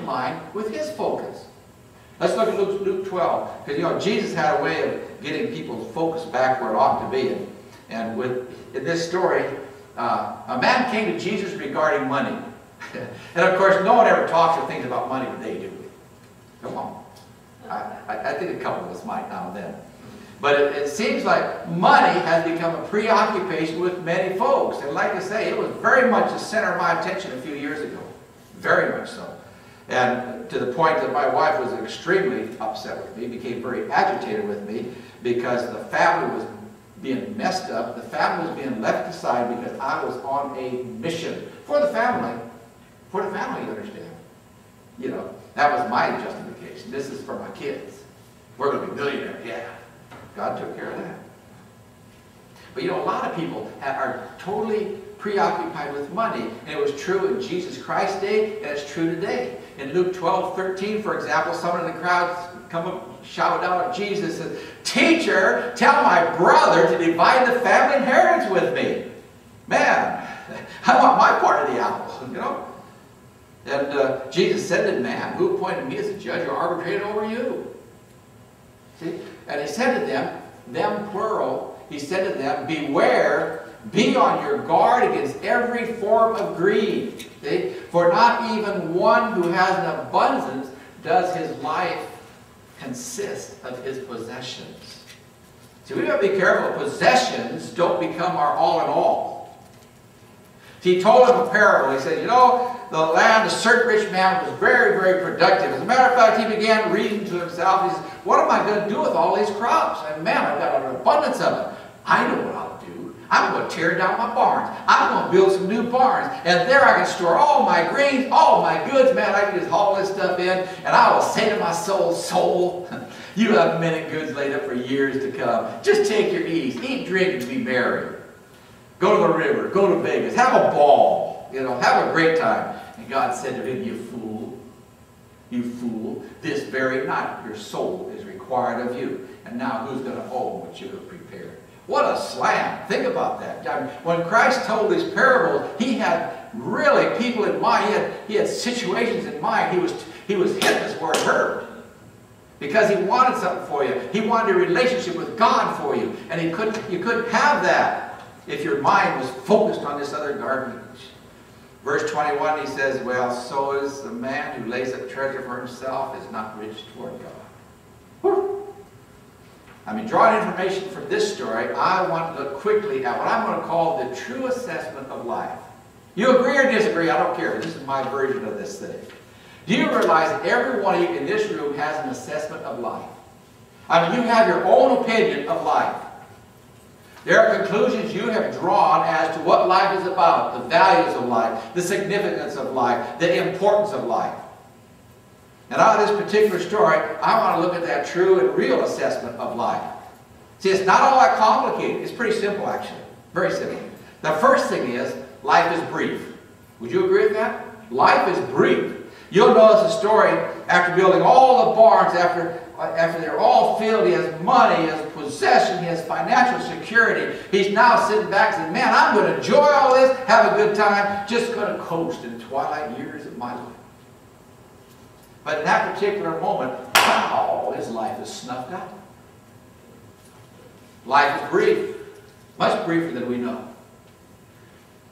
in line with his focus. Let's look at Luke 12, because Jesus had a way of getting people's focus back where it ought to be. And in this story, a man came to Jesus regarding money. And of course, no one ever talks or thinks about money today, do we? Come on. I think a couple of us might now and then. But it seems like money has become a preoccupation with many folks. And like I say, it was very much the center of my attention a few years ago. Very much so. And to the point that my wife was extremely upset with me, became very agitated with me, because the family was being messed up. The family was being left aside because I was on a mission for the family. For the family, you understand. You know, that was my justification. This is for my kids. We're going to be millionaires. Yeah. God took care of that. But you know, a lot of people are totally preoccupied with money. And it was true in Jesus Christ's day, and it's true today. In Luke 12:13, for example, someone in the crowd come up, shout out at Jesus, and says, "Teacher, tell my brother to divide the family inheritance with me." Man, I want my part of the apple, you know. And Jesus said to the man, "Who appointed me as a judge or arbitrator over you?" See? And he said to them plural, he said to them, "Beware, be on your guard against every form of greed. See? For not even one who has an abundance does his life consist of his possessions." See, we got to be careful. Possessions don't become our all in all. He told him a parable. He said, you know, the land, a certain rich man was very, very productive. As a matter of fact, he began reasoning to himself. He says, what am I going to do with all these crops? And man, I've got an abundance of it. I know what I'll do. I'm going to tear down my barns. I'm going to build some new barns. And there I can store all my grains, all my goods. Man, I can just haul this stuff in. And I will say to my soul, soul, you have many goods laid up for years to come. Just take your ease. Eat, drink, and be merry. Go to the river. Go to Vegas. Have a ball. You know, have a great time. And God said to him, you fool, this very night your soul is required of you. And now who's going to own what you have prepared? What a slam. Think about that. I mean, when Christ told these parables, he had really people in mind. He had situations in mind. He was hitting us where it hurt. Because he wanted something for you. He wanted a relationship with God for you. And you couldn't have that if your mind was focused on this other garbage. Verse 21, he says, well, so is the man who lays up treasure for himself is not rich toward God. Whew. I mean, drawing information from this story, I want to look quickly at what I'm going to call the true assessment of life. You agree or disagree, I don't care. This is my version of this thing. Do you realize that every one of you in this room has an assessment of life? I mean, you have your own opinion of life. There are conclusions you have drawn as to what life is about, the values of life, the significance of life, the importance of life. And out of this particular story, I want to look at that true and real assessment of life. See, it's not all that complicated. It's pretty simple, actually. Very simple. The first thing is, life is brief. Would you agree with that? Life is brief. You'll notice the story, after building all the barns, after they're all filled, he has money, he has possession, he has financial security. He's now sitting back and saying, man, I'm going to enjoy all this, have a good time, just going to coast in the twilight years of my life. But in that particular moment, wow, his life is snuffed out. Life is brief, much briefer than we know.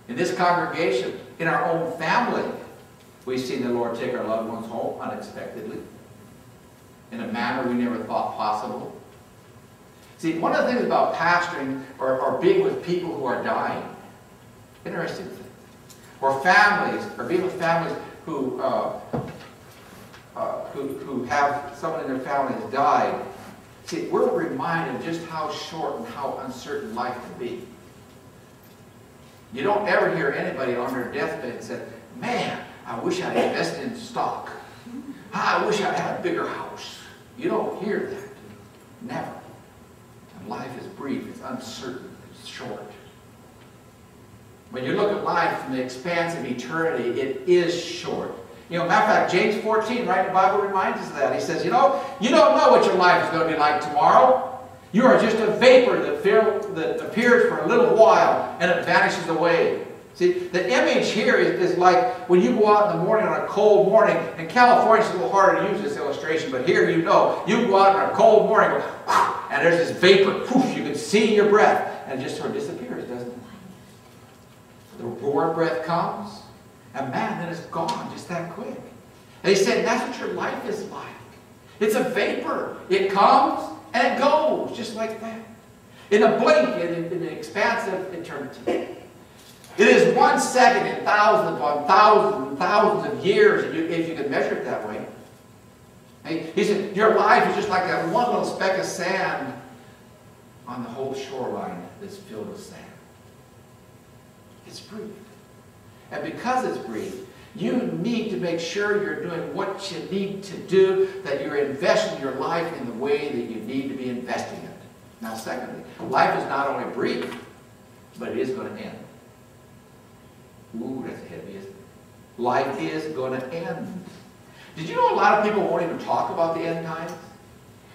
In this congregation, in our own family, we've seen the Lord take our loved ones home unexpectedly, in a manner we never thought possible. See, one of the things about pastoring or being with people who are dying, interesting thing, or families, or being with families who have someone in their family has died. See, we're reminded of just how short and how uncertain life can be. You don't ever hear anybody on their deathbed say, man, I wish I had invested in stock. I wish I had a bigger house. You don't hear that. Never. And life is brief. It's uncertain. It's short. When you look at life from the expanse of eternity, it is short. You know, matter of fact, James 14, right in the Bible reminds us of that. He says, you know, you don't know what your life is going to be like tomorrow. You are just a vapor that appears for a little while and it vanishes away. See, the image here is like when you go out in the morning on a cold morning. In California, it's a little harder to use this illustration, but here you know, you go out on a cold morning, and there's this vapor. You can see your breath, and it just sort of disappears, doesn't it? The roar breath comes, and man, then it's gone just that quick. And he said, that's what your life is like. It's a vapor. It comes and it goes, just like that. In a blink, in an expanse of eternity. It is 1 second in thousands upon thousands and thousands of years, if you can measure it that way. He said, your life is just like that one little speck of sand on the whole shoreline that's filled with sand. It's brief. And because it's brief, you need to make sure you're doing what you need to do, that you're investing your life in the way that you need to be investing it. Now, secondly, life is not only brief, but it is going to end. Ooh, that's heavy, isn't it? Life is going to end. Did you know a lot of people won't even talk about the end times?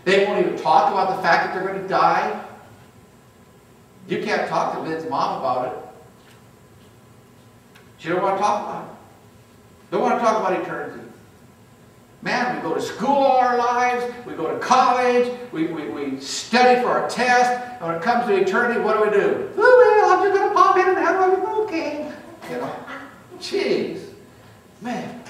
They won't even talk about the fact that they're going to die. You can't talk to Lynn's mom about it. She don't want to talk about it. Don't want to talk about eternity. Man, we go to school all our lives, we go to college, we study for our test, and when it comes to eternity, what do? Oh, well, I'm just going to pop in and have a okay. You know, jeez, man.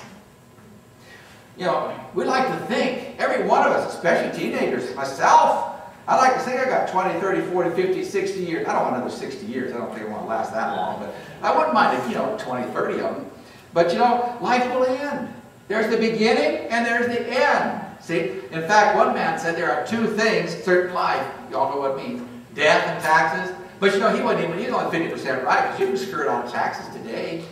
You know, we like to think, every one of us, especially teenagers, myself, I like to think I got 20, 30, 40, 50, 60 years. I don't want another 60 years. I don't think I want to last that long, but I wouldn't mind, 20, 30 of them. But life will end. There's the beginning and there's the end. See, in fact, one man said there are two things certain life. You all know what it means. Death and taxes. But he wasn't even, he's only 50% right, because you can screw it on taxes today.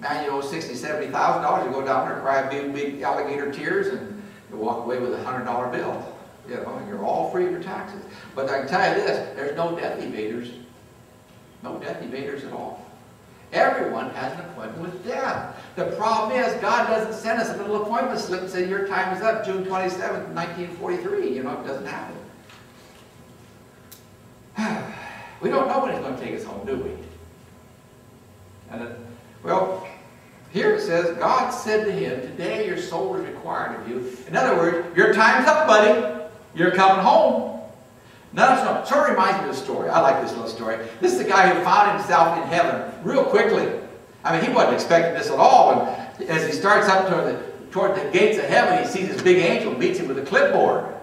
Man, you owe $60,000, $70,000, you go down there and cry big alligator tears, and you walk away with a $100 bill. And you're all free of your taxes. But I can tell you this, there's no death evaders. No death evaders at all. Everyone has an appointment with death. The problem is, God doesn't send us a little appointment slip and say, your time is up, June 27th, 1943. It doesn't happen. We don't know when He's going to take us home, do we? And well, here it says, God said to him, today your soul is required of you. In other words, your time's up, buddy. You're coming home. No, sort of reminds me of a story. I like this little story. This is the guy who found himself in heaven real quickly. I mean, he wasn't expecting this at all. And as he starts up toward the gates of heaven, he sees this big angel, meets him with a clipboard.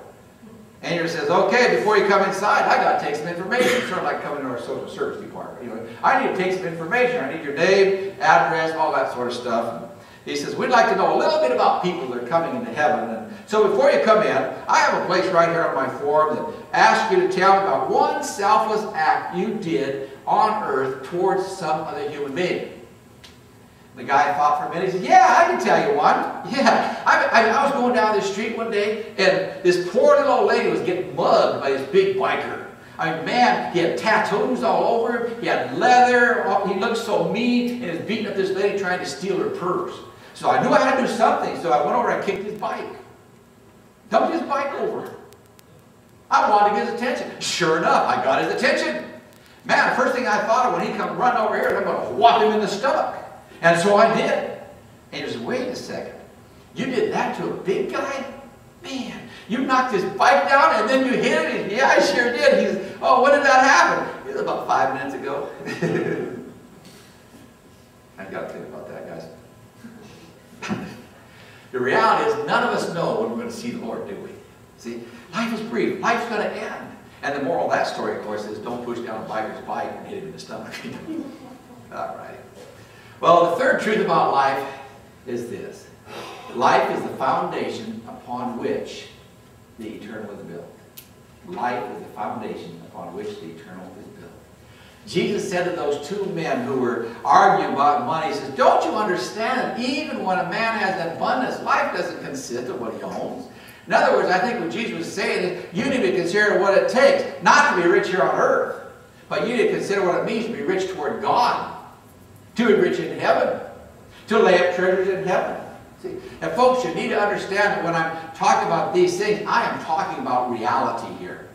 Angel says, okay, before you come inside, I got to take some information. Sort of like coming to our social service department. I need to take some information. I need your name, address, all that sort of stuff. And he says, we'd like to know a little bit about people that are coming into heaven. And so before you come in, I have a place right here on my form that asks you to tell me about one selfless act you did on earth towards some other human being. The guy thought for a minute. He said, yeah, I can tell you one. Yeah, I was going down the street one day, and this poor little old lady was getting mugged by this big biker. I mean, man, he had tattoos all over him. He had leather. He looked so mean, and he was beating up this lady trying to steal her purse. So I knew I had to do something, so I went over and kicked his bike. Dumped his bike over. I wanted to get his attention. Sure enough, I got his attention. Man, the first thing I thought of when he come running over here, I'm going to whop him in the stomach. And so I did. And he said, wait a second. You did that to a big guy? Man, you knocked his bike down and then you hit him? Yeah, I sure did. He said, oh, when did that happen? It was about 5 minutes ago. I've got to think about that, guys. The reality is none of us know when we're going to see the Lord, do we? See, life is brief. Life's going to end. And the moral of that story, of course, is don't push down a biker's bike and hit him in the stomach. All right. Well, the third truth about life is this. Life is the foundation upon which the eternal is built. Life is the foundation upon which the eternal is built. Jesus said to those two men who were arguing about money, he says, don't you understand, even when a man has an abundance, life doesn't consist of what he owns. In other words, I think what Jesus was saying is, you need to consider what it takes, not to be rich here on earth, but you need to consider what it means to be rich toward God. To be rich in heaven. To lay up treasures in heaven. See? And folks, you need to understand that when I'm talking about these things, I am talking about reality here.